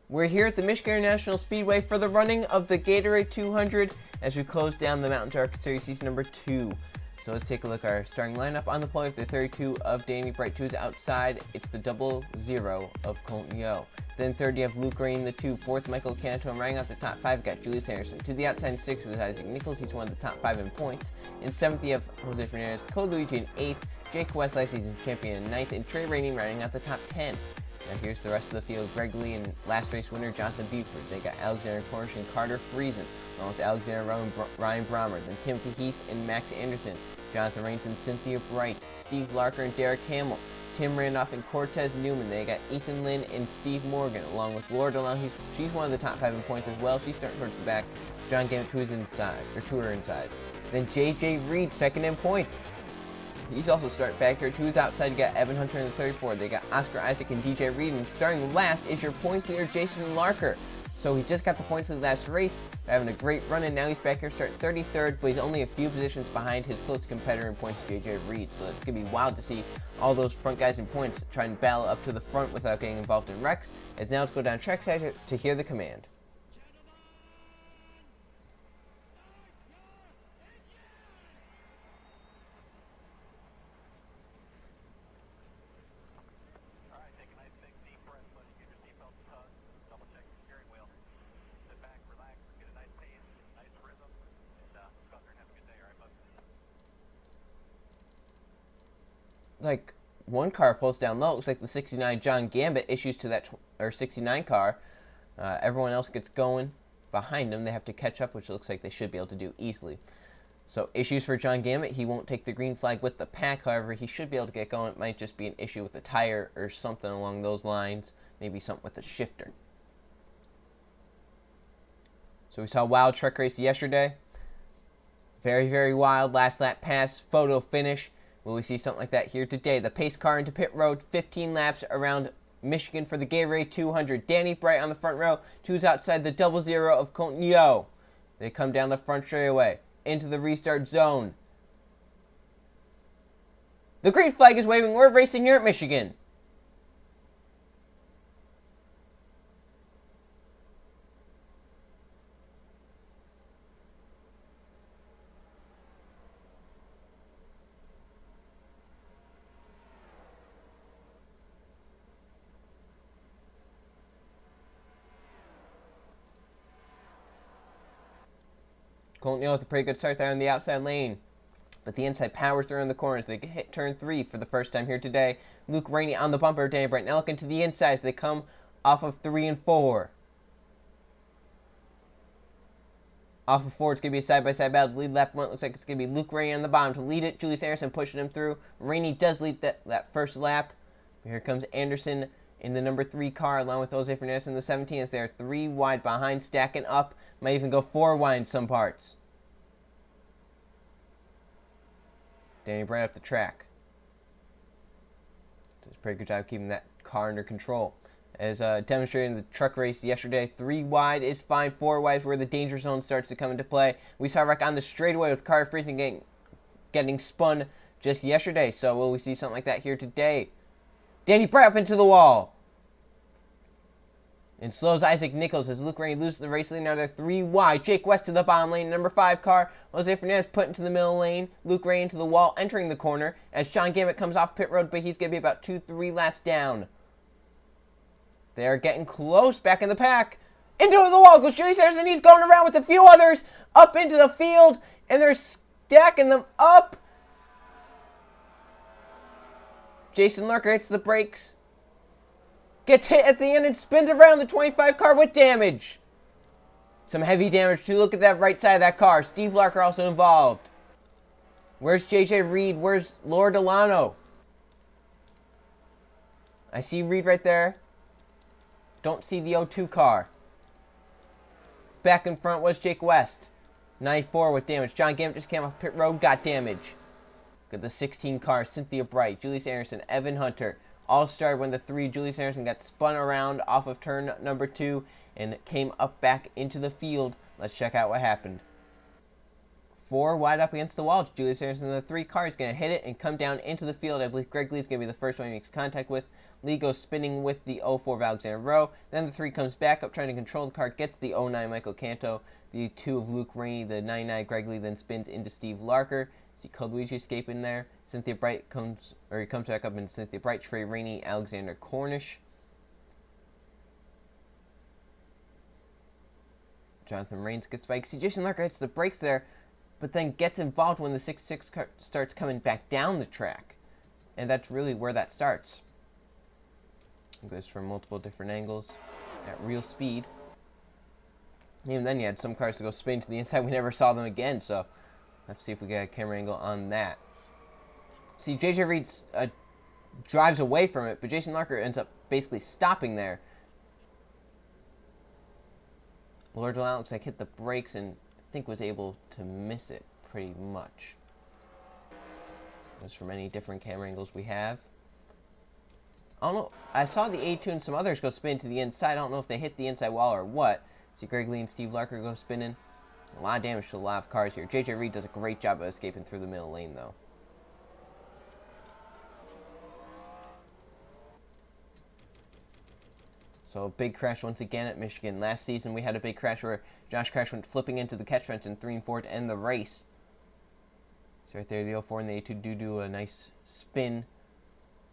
We're here at the Michigan International Speedway for the running of the Gatorade 200 as we close down the Mountain Dew ARCA Series season number 2. So let's take a look at our starting lineup. On the pole, the 32 of Danny Bright. 2 is outside. It's the 00 of Colton Yo. Then third, you have Luke Rain, the 2. Fourth, Michael Canto. And rounding out the top 5, got Julius Anderson. To the outside, 6 is Isaac Nichols. He's one of the top 5 in points. In 7th, you have Jose Fernandez, Code Luigi in 8th. Jake West, last season champion in 9th. And Trey Rainey rounding out the top 10. Now here's the rest of the field. Greg Lee and last race winner Jonathan Buford. They got Alexander Cornish and Carter Friesen, along with Alexander Ryan Brommer. Then Timothy Heath and Max Anderson. Jonathan Rains and Cynthia Bright. Steve Larker and Derek Hamill. Tim Randolph and Cortez Newman. They got Ethan Lynn and Steve Morgan, along with Laura DeLong. She's one of the top 5 in points as well. She's starting towards the back. John Gambit to her inside. Then JJ Reed, second in points. He's also starting back here. 2 is outside. You got Evan Hunter in the 34. They got Oscar Isaac and DJ Reed. And starting last is your points leader, Jason Larker. So he just got the points for the last race, having a great run, and now he's back here starting 33rd, but he's only a few positions behind his close competitor in points, JJ Reed. So it's going to be wild to see all those front guys in points trying to battle up to the front without getting involved in wrecks. As now let's go down trackside to hear the command. Like one car pulls down low. It looks like the 69 John Gambit issues to that 69 car. Everyone else gets going behind them. They have to catch up, which looks like they should be able to do easily. So issues for John Gambit. He won't take the green flag with the pack. However, he should be able to get going. It might just be an issue with the tire or something along those lines. Maybe something with the shifter. So we saw a wild truck race yesterday. Very, very wild. Last lap pass, photo finish. Will we see something like that here today? The pace car into pit road, 15 laps around Michigan for the Gatorade 200. Danny Bright on the front row, 2's outside the 00 of Colton Yo. They come down the front straightaway into the restart zone. The green flag is waving. We're racing here at Michigan. Colton Yo with a pretty good start there on the outside lane. But the inside powers through in the corners. They hit turn 3 for the first time here today. Luke Rainey on the bumper. Danny Bright now looking to the inside as they come off of 3 and 4. Off of 4, it's going to be a side-by-side battle. The lead lap 1 looks like it's going to be Luke Rainey on the bottom to lead it. Julius Anderson pushing him through. Rainey does lead that first lap. Here comes Anderson in the number 3 car, along with Jose Fernandez in the 17, as they're 3 wide behind, stacking up. Might even go 4 wide in some parts. Danny Bright up the track. Does a pretty good job keeping that car under control. As demonstrated in the truck race yesterday, 3 wide is fine, 4 wide is where the danger zone starts to come into play. We saw a wreck on the straightaway with Carter Friesen getting spun just yesterday, so will we see something like that here today? Danny Bright up into the wall. And slows Isaac Nichols as Luke Rainey loses the race lead. Now they're 3 wide. Jake West to the bottom lane. Number 5 car. Jose Fernandez put into the middle lane. Luke Rainey into the wall, entering the corner as John Gambit comes off pit road, but he's going to be about 2-3 laps down. They are getting close back in the pack. Into the wall goes Julius Anderson. He's going around with a few others up into the field, and they're stacking them up. Jason Larker hits the brakes. Gets hit at the end and spins around the 25 car with damage. Some heavy damage too. Look at that right side of that car. Steve Larker also involved. Where's JJ Reed? Where's Laura Delano? I see Reed right there. Don't see the 02 car. Back in front was Jake West. 94 with damage. John Gambit just came off pit road, got damage. Look at the 16 car. Cynthia Bright, Julius Anderson, Evan Hunter. All started when the 3 Julius Anderson got spun around off of turn number 2 and came up back into the field. Let's check out what happened. 4 wide up against the wall. Julius Anderson, the 3 car is going to hit it and come down into the field. I believe Greg Lee is going to be the first one he makes contact with. Lee goes spinning with the 04 of Alexander Rowe. Then the 3 comes back up trying to control the car, gets the 09 Michael Canto. The 2 of Luke Rainey, the 99 Greg Lee, then spins into Steve Larker. See Luigi escape in there. Cynthia Bright comes back up into Cynthia Bright, Trey Rainey, Alexander Cornish. Jonathan Rains gets spiked. See, Jason Larker hits the brakes there, but then gets involved when the 6-6 car starts coming back down the track. And that's really where that starts. Look at this from multiple different angles at real speed. Even then, you had some cars to go spin to the inside. We never saw them again, so let's see if we get a camera angle on that. See, JJ Reed drives away from it, but Jason Larker ends up basically stopping there. Lord Delisle looks like hit the brakes and I think was able to miss it pretty much. As for many different camera angles we have. I don't know. I saw the A2 and some others go spin to the inside. I don't know if they hit the inside wall or what. See Greg Lee and Steve Larker go spinning. A lot of damage to a lot of cars here. JJ Reed does a great job of escaping through the middle lane, though. So a big crash once again at Michigan. Last season we had a big crash where Josh Crash went flipping into the catch fence in 3 and 4 to end the race. So right there, the 04 and the A2 do a nice spin.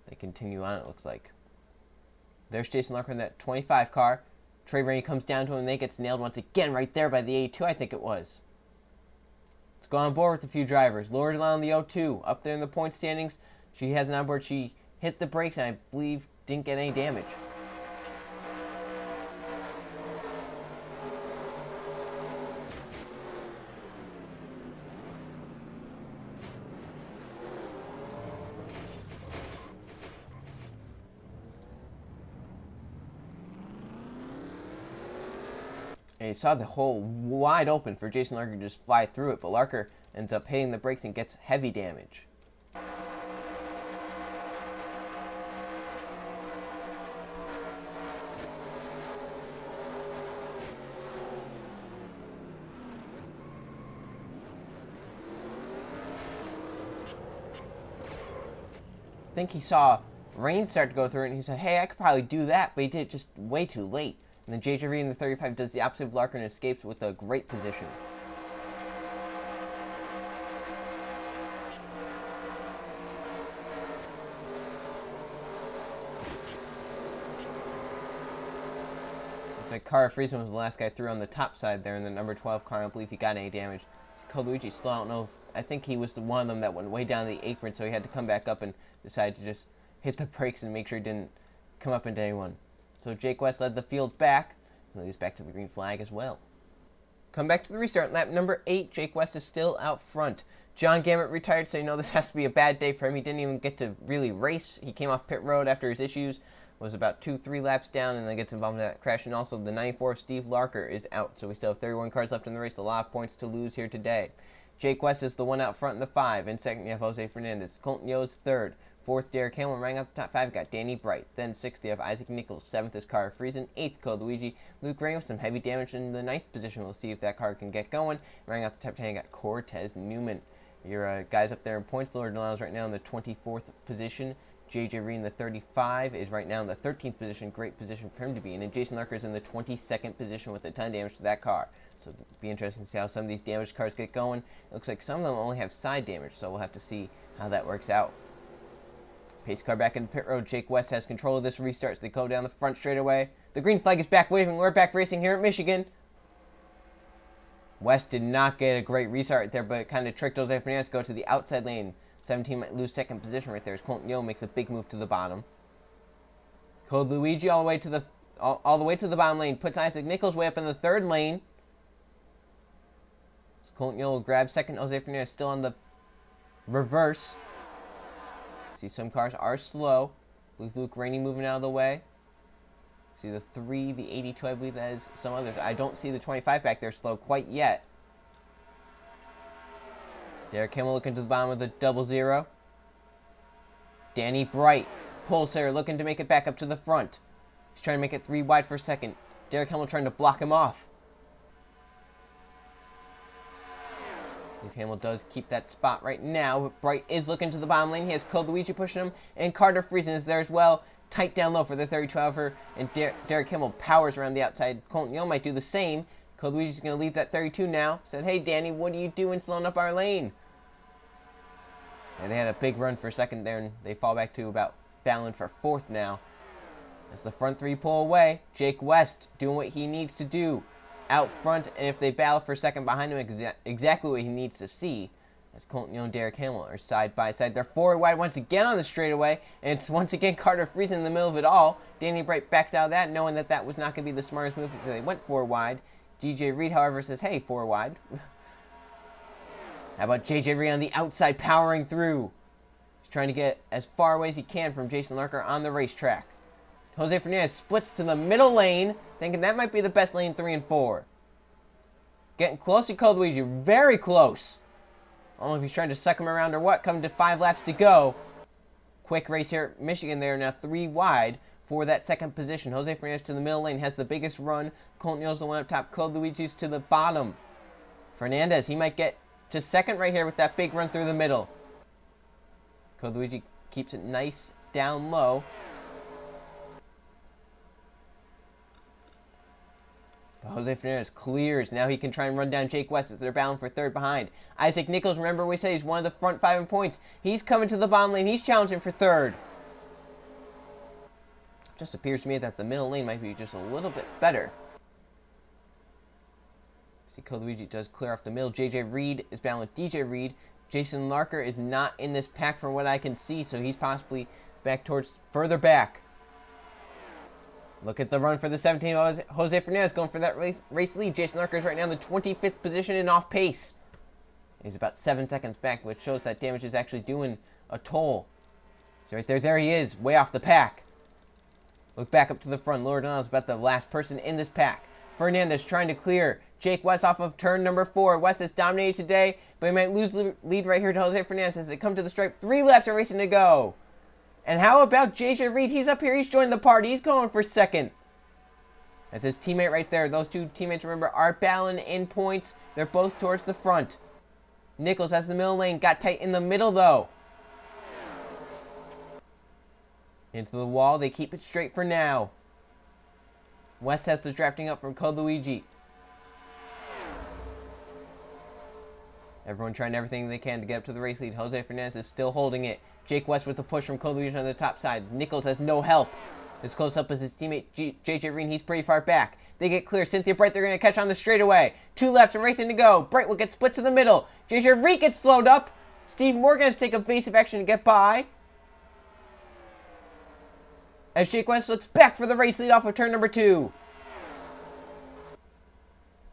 They continue on, it looks like. There's Jason Larker in that 25 car. Trey Rainey comes down to him and they gets nailed once again right there by the A2, I think it was. Let's go on board with a few drivers. Laura DeLisle in the 02, up there in the point standings. She has an onboard. She hit the brakes and I believe didn't get any damage. And you saw the hole wide open for Jason Larker to just fly through it, but Larker ends up hitting the brakes and gets heavy damage. I think he saw rain start to go through it, and he said, hey, I could probably do that, but he did it just way too late. And then JJ Reed in the 35 does the opposite of Larker and escapes with a great position. Looks like Cara Friesen was the last guy through on the top side there in the number 12 car. I don't believe he got any damage. Luigi still, I don't know if, I think he was the one of them that went way down the apron, so he had to come back up and decide to just hit the brakes and make sure he didn't come up into anyone. So Jake West led the field back. And he's back to the green flag as well. Come back to the restart. Lap number 8. Jake West is still out front. John Gammett retired, so you know this has to be a bad day for him. He didn't even get to really race. He came off pit road after his issues. Was about 2-3 laps down and then gets involved in that crash. And also the 94 Steve Larker is out. So we still have 31 cars left in the race. A lot of points to lose here today. Jake West is the one out front in the 5. In second, you have Jose Fernandez. Colton Yo's third. Fourth, Derek Hamlin. Running out the top 5, got Danny Bright. Then sixth, you have Isaac Nichols. Seventh is Cara Friesen. Eighth, Luigi. Luke Rainey with some heavy damage in the 9th position. We'll see if that car can get going. Running out the top 10, you got Cortez Newman. Your guys up there in points. Lord Delisle is right now in the 24th position. JJ Reed in the 35 is right now in the 13th position. Great position for him to be in. And Jason Larker is in the 22nd position with a ton of damage to that car. So it'll be interesting to see how some of these damaged cars get going. It looks like some of them only have side damage, so we'll have to see how that works out. Pace car back in the pit road. Jake West has control of this restart, so they go down the front straightaway. The green flag is back waving. We're back racing here at Michigan. West did not get a great restart right there, but it kind of tricked Jose Fernandez to go to the outside lane. 17 might lose second position right there as Colton Yo makes a big move to the bottom. Luigi all the way to the bottom lane. Puts Isaac Nichols way up in the 3rd lane. So Colton Yo will grab second. Jose Fernandez still on the reverse. See, some cars are slow. With Luke Rainey moving out of the way. See the 3, the 82, I believe that is some others. I don't see the 25 back there slow quite yet. Derek Hamlin looking to the bottom of the 00. Danny Bright, pulls there, looking to make it back up to the front. He's trying to make it 3 wide for second. Derek Hamlin trying to block him off. Hamlin does keep that spot right now, but Bright is looking to the bottom lane. He has Luigi pushing him, and Carter Friesen is there as well. tight down low for the 32, however, and Derek Kimmel powers around the outside. Colton Young might do the same. Code Luigi's going to lead that 32 now. Said, hey, Danny, what are you doing slowing up our lane? And they had a big run for second there, and they fall back to about battling for fourth now. As the front three pull away, Jake West doing what he needs to do out front, and if they battle for second behind him, exactly what he needs to see. As Colton Young and Derek Hamill are side by side. They're forward wide once again on the straightaway, and it's once again Carter Friesen in the middle of it all. Danny Bright backs out of that, knowing that that was not going to be the smartest move, so they went forward wide. DJ Reed, however, says, hey, forward wide. How about JJ Reed on the outside powering through? He's trying to get as far away as he can from Jason Larker on the racetrack. Jose Fernandez splits to the middle lane, thinking that might be the best lane 3 and 4. Getting close to Code Luigi, very close. I don't know if he's trying to suck him around or what. Coming to 5 laps to go. Quick race here at Michigan. They are now 3 wide for that second position. Jose Fernandez to the middle lane has the biggest run. Colton Young's the one up top. Code Luigi's to the bottom. Fernandez, he might get to second right here with that big run through the middle. Code Luigi keeps it nice down low. But Jose Fernandez clears. Now he can try and run down Jake West as they're battling for third behind. Isaac Nichols, remember we said he's one of the front 5 in points. He's coming to the bottom lane. He's challenging for third. Just appears to me that the middle lane might be just a little bit better. See, Code Luigi does clear off the middle. JJ Reed is battling with DJ Reed. Jason Larker is not in this pack from what I can see, so he's possibly back towards further back. Look at the run for the 17. Jose Fernandez going for that race lead. Jason Larker is right now in the 25th position and off pace. He's about 7 seconds back, which shows that damage is actually doing a toll. So right there, there he is, way off the pack. Look back up to the front. Lord knows about the last person in this pack. Fernandez trying to clear Jake West off of turn number 4. West has dominated today, but he might lose lead right here to Jose Fernandez as they come to the stripe. 3 laps of racing to go. And how about JJ Reed? He's up here. He's joining the party. He's going for second. That's his teammate right there. Those two teammates, remember, are battling in points. They're both towards the front. Nichols has the middle lane. Got tight in the middle, though. Into the wall. They keep it straight for now. West has the drafting up from Code Luigi. Everyone trying everything they can to get up to the race lead. Jose Fernandez is still holding it. Jake West with the push from Code Luigi on the top side. Nichols has no help. As close up as his teammate JJ Reed. He's pretty far back. They get clear. Cynthia Bright, they're going to catch on the straightaway. 2 laps of racing to go. Bright will get split to the middle. JJ Reed gets slowed up. Steve Morgan has to take evasive action to get by. As Jake West looks back for the race lead off of turn number 2.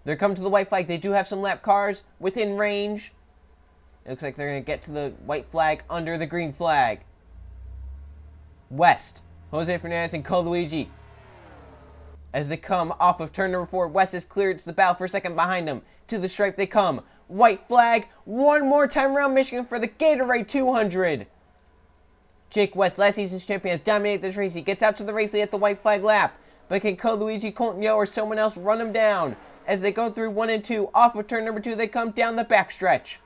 They're coming to the white flag. They do have some lap cars within range. It looks like they're going to get to the white flag under the green flag. West, Jose Fernandez, and Code Luigi. As they come off of turn number 4, West is cleared to the battle for second behind him. To the stripe they come. White flag, one more time around Michigan for the Gatorade 200. Jake West, last season's champion, has dominated this race. He gets out to the race lead at the white flag lap. But can Code Luigi, Colton Yo, or someone else run him down? As they go through 1 and 2, off of turn number 2, they come down the backstretch.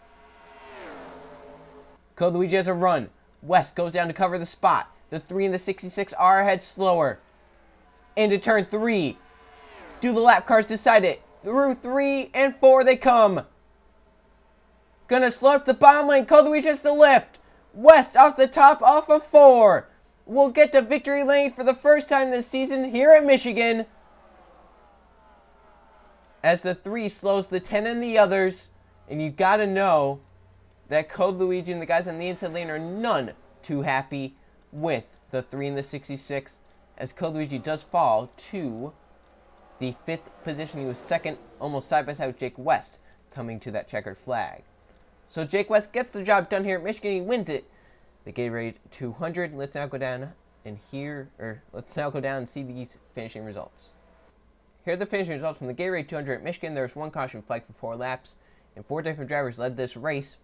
Code Luigi has a run. West goes down to cover the spot. The 3 and the 66 are ahead slower. Into turn 3. Do the lap cars decide it? Through 3 and 4 they come. Gonna slow up the bottom lane. Code Luigi has the lift. West off the top off of 4. We'll get to victory lane for the first time this season here at Michigan. As the 3 slows the 10 and the others. And you gotta know that Code Luigi and the guys on the inside lane are none too happy with the 3 and the 66. As Code Luigi does fall to the 5th position. He was second, almost side by side with Jake West, coming to that checkered flag. So Jake West gets the job done here at Michigan. He wins it. The Gatorade 200. Let's now go down and see these finishing results. Here are the finishing results from the Gatorade 200 at Michigan. There was 1 caution flag for 4 laps, and 4 different drivers led this race.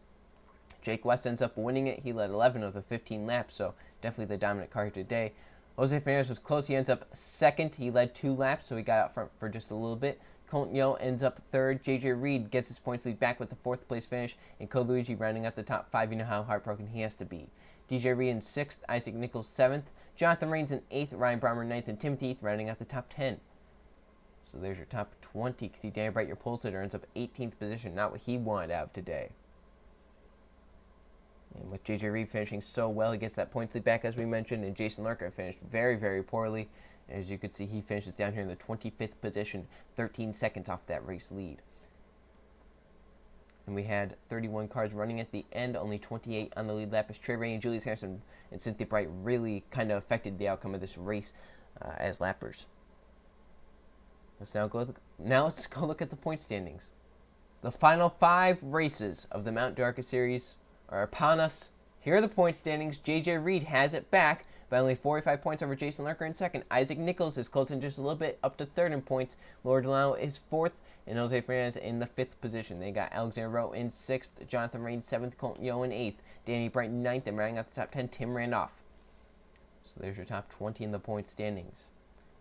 Jake West ends up winning it. He led 11 of the 15 laps, so definitely the dominant car today. Jose Fernandez was close. He ends up second. He led 2 laps, so he got out front for just a little bit. Colton Yo ends up third. JJ Reed gets his points lead back with the 4th place finish, and Code Luigi rounding out the top 5. You know how heartbroken he has to be. DJ Reed in 6th. Isaac Nichols 7th. Jonathan Rains in 8th, Ryan Brommer 9th, and Timothy Heath rounding out the top 10. So there's your top 20. You can see Danny Bright, your pole sitter, ends up 18th position. Not what he wanted out of today. And with JJ Reed finishing so well, he gets that points lead back, as we mentioned. And Jason Larker finished very, very poorly. As you can see, he finishes down here in the 25th position, 13 seconds off that race lead. And we had 31 cars running at the end, only 28 on the lead lap, as Trey Rainey, Julius Harrison, and Cynthia Bright really kind of affected the outcome of this race as lappers. Let's now let's go look at the point standings. The final 5 races of the Mountain Dew ARCA Series are upon us. Here are the point standings. JJ Reed has it back by only 45 points over Jason Larker in 2nd. Isaac Nichols is close in just a little bit, up to 3rd in points. Laura Delano is 4th, and Jose Fernandez in the 5th position. They got Alexander Rowe in 6th, Jonathan Rain 7th, Colton Yo in 8th, Danny Bright 9th, and rounding out the top 10, Tim Randolph. So there's your top 20 in the point standings.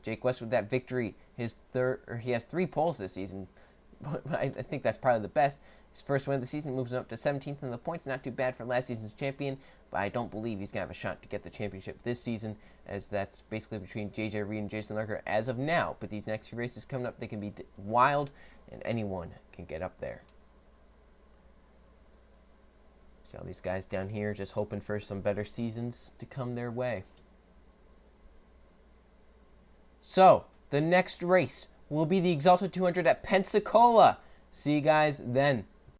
Jake West with that victory, he has 3 poles this season, but I think that's probably the best. His first win of the season moves him up to 17th in the points. Not too bad for last season's champion, but I don't believe he's going to have a shot to get the championship this season, as that's basically between JJ Reed and Jason Larker as of now. But these next few races coming up, they can be wild, and anyone can get up there. See all these guys down here just hoping for some better seasons to come their way. So, the next race will be the Exalted 200 at Pensacola. See you guys then.